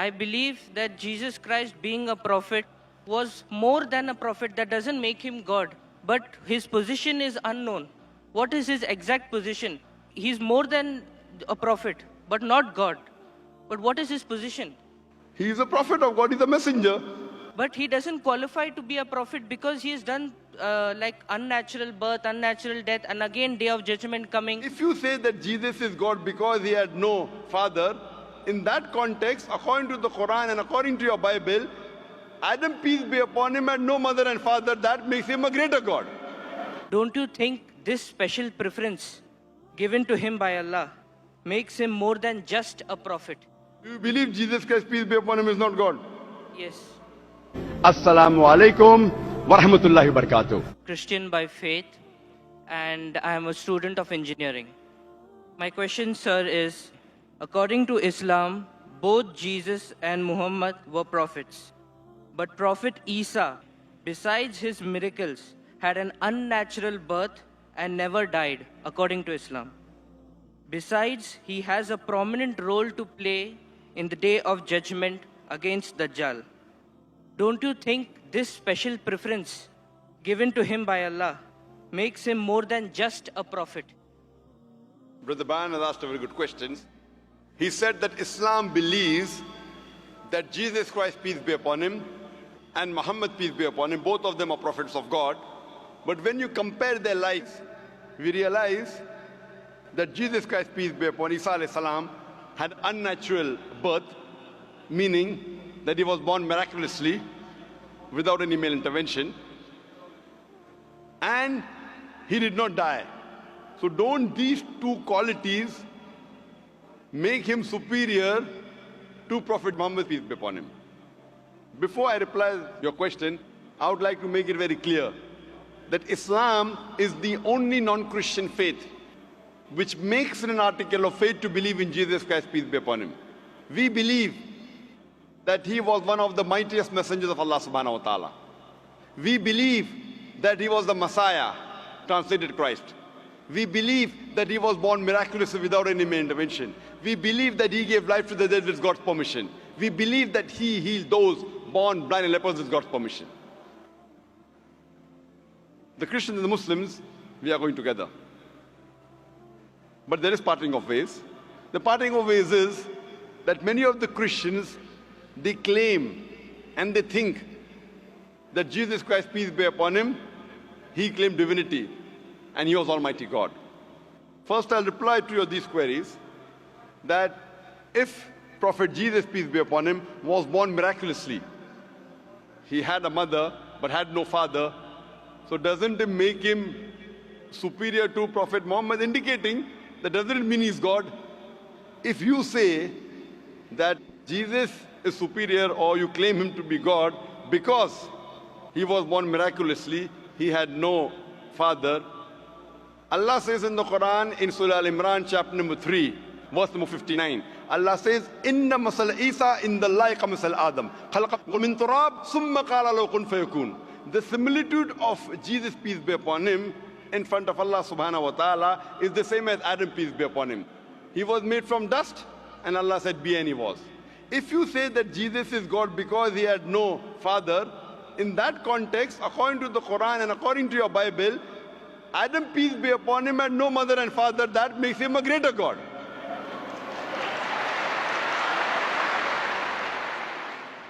I believe that Jesus Christ, being a prophet, was more than a prophet. That doesn't make him God, but his position is unknown. What is his exact position? He's more than a prophet, but not God. But what is his position? He is a prophet of God, he's a messenger. But he doesn't qualify to be a prophet because he has done like unnatural birth, unnatural death, and again day of judgment coming. If you say that Jesus is God because he had no father, in that context, according to the Quran and according to your Bible, Adam, peace be upon him, had no mother and father. That makes him a greater God. Don't you think this special preference given to him by Allah makes him more than just a prophet? Do you believe Jesus Christ, peace be upon him, is not God? Yes. Assalamu alaikum wa rahmatullahi wa barakatuh. Christian by faith, and I am a student of engineering. My question, sir, is according to Islam, both Jesus and Muhammad were prophets. But Prophet Isa, besides his miracles, had an unnatural birth and never died, according to Islam. Besides, he has a prominent role to play in the day of judgment against Dajjal. Don't you think this special preference given to him by Allah makes him more than just a prophet? Brother Bayan has asked a very good question. He said that Islam believes that Jesus Christ, peace be upon him, and Muhammad, peace be upon him, both of them are prophets of God. But when you compare their lives, we realize that Jesus Christ, peace be upon Isa alayhi salam, had unnatural birth, meaning that he was born miraculously without any male intervention, and he did not die. So don't these two qualities make him superior to Prophet Muhammad, peace be upon him? Before I reply your question, I would like to make it very clear that Islam is the only non-Christian faith which makes it an article of faith to believe in Jesus Christ, peace be upon him. We believe that he was one of the mightiest messengers of Allah subhanahu wa ta'ala. We believe that he was the Messiah, translated Christ. We believe that he was born miraculously without any male intervention. We believe that he gave life to the dead with God's permission. We believe that he healed those born blind and lepers with God's permission. The Christians and the Muslims, we are going together. But there is parting of ways. The parting of ways is that many of the Christians, they claim and they think that Jesus Christ, peace be upon him, he claimed divinity and he was Almighty God. First, I'll reply to these queries that if Prophet Jesus, peace be upon him, was born miraculously, he had a mother but had no father, so doesn't it make him superior to Prophet Muhammad, indicating that doesn't mean he's God? If you say that Jesus is superior or you claim him to be God because he was born miraculously, he had no father. Allah says in the Quran in Surah Al-Imran chapter number 3 verse number 59, Allah says, Inna masal Isa in the like masal Adam khalaqahu min turab summa qala lahu kun fayakun. The similitude of Jesus, peace be upon him, in front of Allah subhanahu wa ta'ala is the same as Adam, peace be upon him. He was made from dust and Allah said be, and he was. If you say that Jesus is God because he had no father, in that context, according to the Quran and according to your Bible, Adam, peace be upon him, had no mother and father. That makes him a greater God.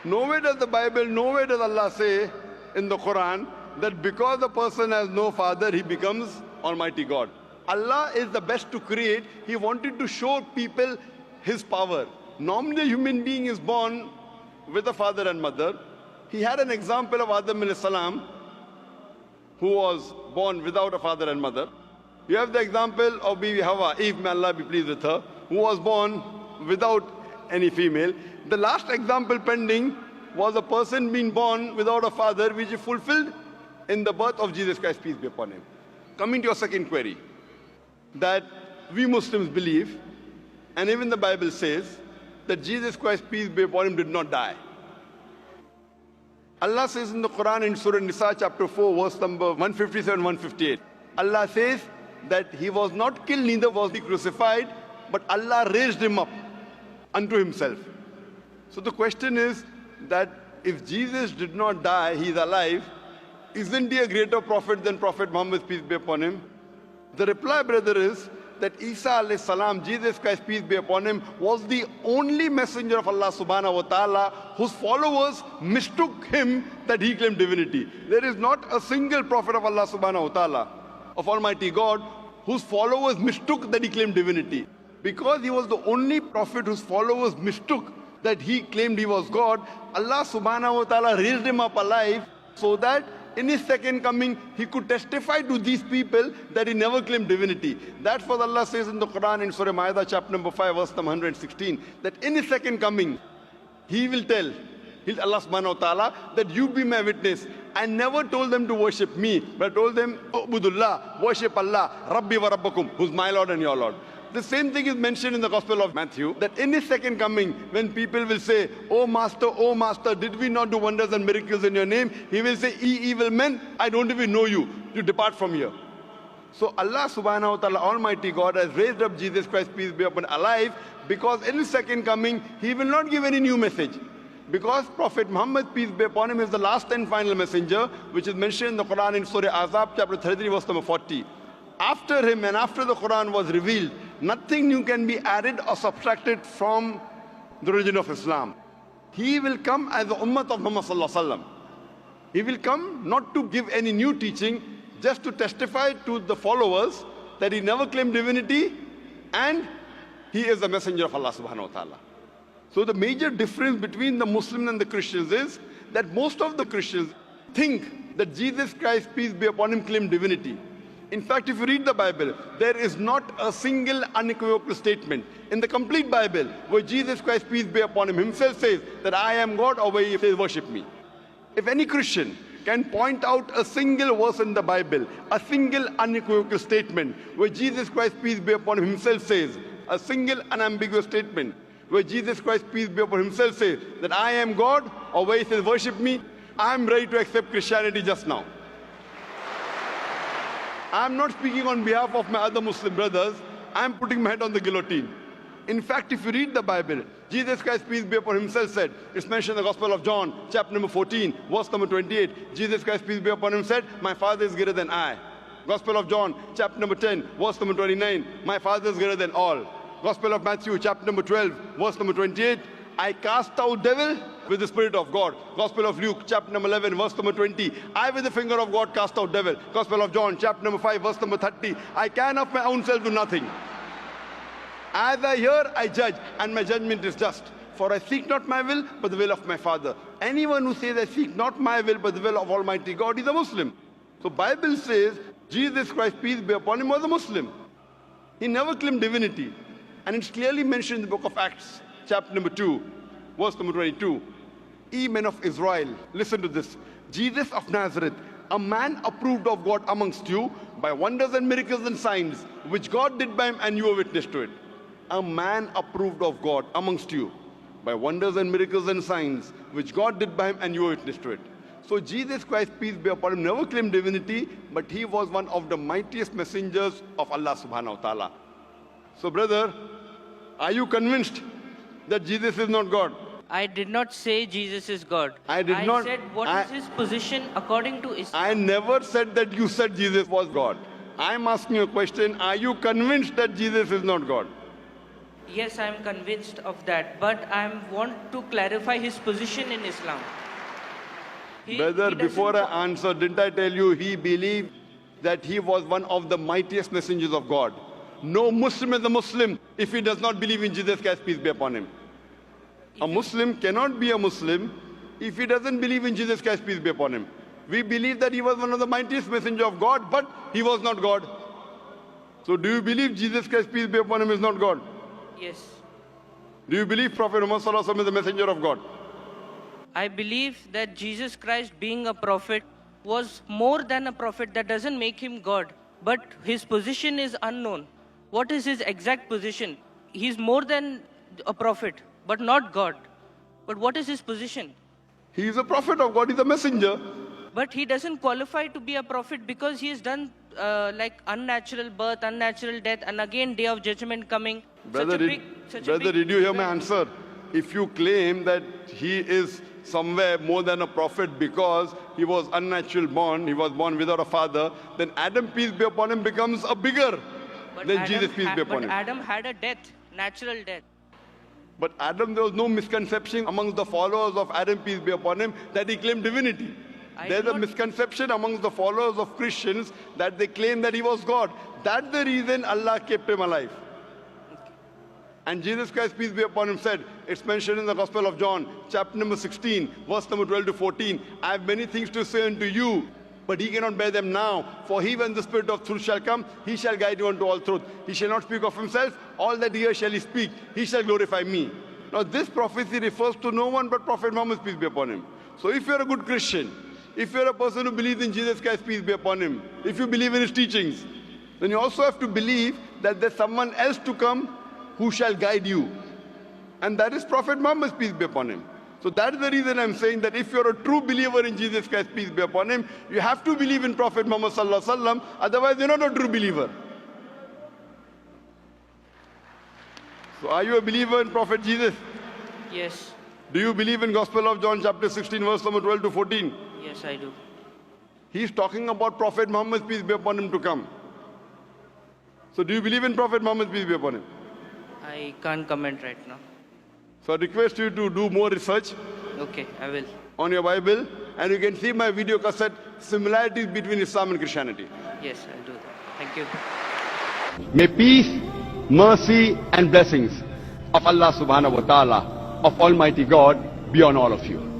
Nowhere does the Bible, nowhere does Allah say in the Quran that because a person has no father, he becomes Almighty God. Allah is the best to create. He wanted to show people his power. Normally, a human being is born with a father and mother. He had an example of Adam alayhi salam, who was born without a father and mother. You have the example of Bibi Hawa, Eve, may Allah be pleased with her, who was born without any female. The last example pending was a person being born without a father, which is fulfilled in the birth of Jesus Christ, peace be upon him. Coming to your second query, that we Muslims believe, and even the Bible says, that Jesus Christ, peace be upon him, did not die. Allah says in the Quran in Surah Nisa chapter 4 verse number 157, 158. Allah says that he was not killed, neither was he crucified, but Allah raised him up unto himself. So the question is that if Jesus did not die, he is alive, isn't he a greater prophet than Prophet Muhammad, peace be upon him? The reply, brother, is that Isa alayhi salam, Jesus Christ, peace be upon him, was the only messenger of Allah subhanahu wa ta'ala whose followers mistook him that he claimed divinity. There is not a single prophet of Allah subhanahu wa ta'ala, of Almighty God, whose followers mistook that he claimed divinity. Because he was the only prophet whose followers mistook that he claimed he was God, Allah subhanahu wa ta'ala raised him up alive so that in his second coming, he could testify to these people that he never claimed divinity. That's what Allah says in the Quran in Surah Ma'idah, chapter number 5, verse number 116, that in his second coming, he will tell Allah subhanahu wa ta'ala that you be my witness. I never told them to worship me, but I told them, Ubudullah, worship Allah, Rabbi wa Rabbakum, who's my Lord and your Lord. The same thing is mentioned in the Gospel of Matthew, that in his second coming, when people will say, oh Master, did we not do wonders and miracles in your name? He will say, ye evil men, I don't even know you. You depart from here. So Allah subhanahu wa ta'ala, Almighty God, has raised up Jesus Christ, peace be upon him, alive, because in his second coming, he will not give any new message. Because Prophet Muhammad, peace be upon him, is the last and final messenger, which is mentioned in the Quran in Surah Azab, chapter 33, verse number 40. After him and after the Quran was revealed, nothing new can be added or subtracted from the religion of Islam. He will come as the ummah of Muhammad sallallahu alaihi wasallam. He will come not to give any new teaching, just to testify to the followers that he never claimed divinity and he is the messenger of Allah subhanahu wa ta'ala. So the major difference between the Muslims and the Christians is that most of the Christians think that Jesus Christ, peace be upon him, claimed divinity. In fact, if you read the Bible, there is not a single unequivocal statement in the complete Bible where Jesus Christ, peace be upon him, himself says that I am God, or where he says worship me. If any Christian can point out a single verse in the Bible, a single unequivocal statement where Jesus Christ, peace be upon him, himself says, a single unambiguous statement where Jesus Christ, peace be upon him, himself says that I am God, or where he says worship me, I am ready to accept Christianity just now. I am not speaking on behalf of my other Muslim brothers. I am putting my head on the guillotine. In fact, if you read the Bible, Jesus Christ, peace be upon him, himself said, it's mentioned in the Gospel of John, chapter number 14, verse number 28. Jesus Christ, peace be upon him, said, my Father is greater than I. Gospel of John, chapter number 10, verse number 29. My Father is greater than all. Gospel of Matthew, chapter number 12, verse number 28. I cast out devil with the Spirit of God. Gospel of Luke, chapter number 11, verse number 20. I with the finger of God cast out devil. Gospel of John, chapter number 5, verse number 30. I can of my own self do nothing. As I hear, I judge, and my judgment is just. For I seek not my will, but the will of my Father. Anyone who says, I seek not my will, but the will of Almighty God, is a Muslim. So Bible says, Jesus Christ, peace be upon him, was a Muslim. He never claimed divinity. And it's clearly mentioned in the book of Acts, chapter number 2, verse number 22. Ye men of Israel, listen to this. Jesus of Nazareth, a man approved of God amongst you by wonders and miracles and signs, which God did by him, and you were witness to it. A man approved of God amongst you by wonders and miracles and signs, which God did by him, and you were witness to it. So Jesus Christ, peace be upon him, never claimed divinity, but he was one of the mightiest messengers of Allah subhanahu wa ta'ala. So brother, are you convinced that Jesus is not God? I did not say Jesus is God. I said what is his position according to Islam. I never said that you said Jesus was God. I'm asking you a question. Are you convinced that Jesus is not God? Yes, I am convinced of that, but I want to clarify his position in Islam. Brother, before I answer, didn't I tell you he believed that he was one of the mightiest messengers of God? No Muslim is a Muslim if he does not believe in Jesus Christ, peace be upon him. A Muslim cannot be a Muslim if he doesn't believe in Jesus Christ, peace be upon him. We believe that he was one of the mightiest messengers of God, but he was not God. So do you believe Jesus Christ, peace be upon him, is not God? Yes. Do you believe Prophet Muhammad sallallahu alaihi wasallam is the messenger of God? I believe that Jesus Christ, being a prophet, was more than a prophet. That doesn't make him God, but his position is unknown. What is his exact position? He's more than a prophet, but not God. But what is his position? He is a prophet of God, he's a messenger. But he doesn't qualify to be a prophet because he has done like unnatural birth, unnatural death, and again day of judgment coming. Brother, did you hear my answer? if you claim that he is somewhere more than a prophet because he was unnatural born, he was born without a father, then Adam, peace be upon him, becomes a bigger than Jesus, peace be upon him. But Adam had a death, natural death. But Adam, there was no misconception amongst the followers of Adam, peace be upon him, that he claimed divinity. There's a misconception amongst the followers of Christians that they claim that he was God. That's the reason Allah kept him alive. And Jesus Christ, peace be upon him, said, it's mentioned in the Gospel of John, chapter number 16, verse number 12 to 14, I have many things to say unto you, but he cannot bear them now. For he, when the Spirit of truth shall come, he shall guide you unto all truth. He shall not speak of himself, all that he hears shall he speak. He shall glorify me. Now this prophecy refers to no one but Prophet Muhammad, peace be upon him. So if you're a good Christian, if you're a person who believes in Jesus Christ, peace be upon him, if you believe in his teachings, then you also have to believe that there's someone else to come who shall guide you. And that is Prophet Muhammad, peace be upon him. So that is the reason I'm saying that if you're a true believer in Jesus Christ, peace be upon him, you have to believe in Prophet Muhammad sallallahu alaihi wasallam, otherwise you're not a true believer. So are you a believer in Prophet Jesus? Yes. Do you believe in Gospel of John chapter 16 verse number 12 to 14? Yes, I do. He's talking about Prophet Muhammad, peace be upon him, to come. So do you believe in Prophet Muhammad, peace be upon him? I can't comment right now. So I request you to do more research Okay, I will. on your Bible, and you can see my video cassette, Similarities Between Islam and Christianity. Yes, I'll do that. Thank you. May peace, mercy and blessings of Allah subhanahu wa ta'ala, of Almighty God, be on all of you.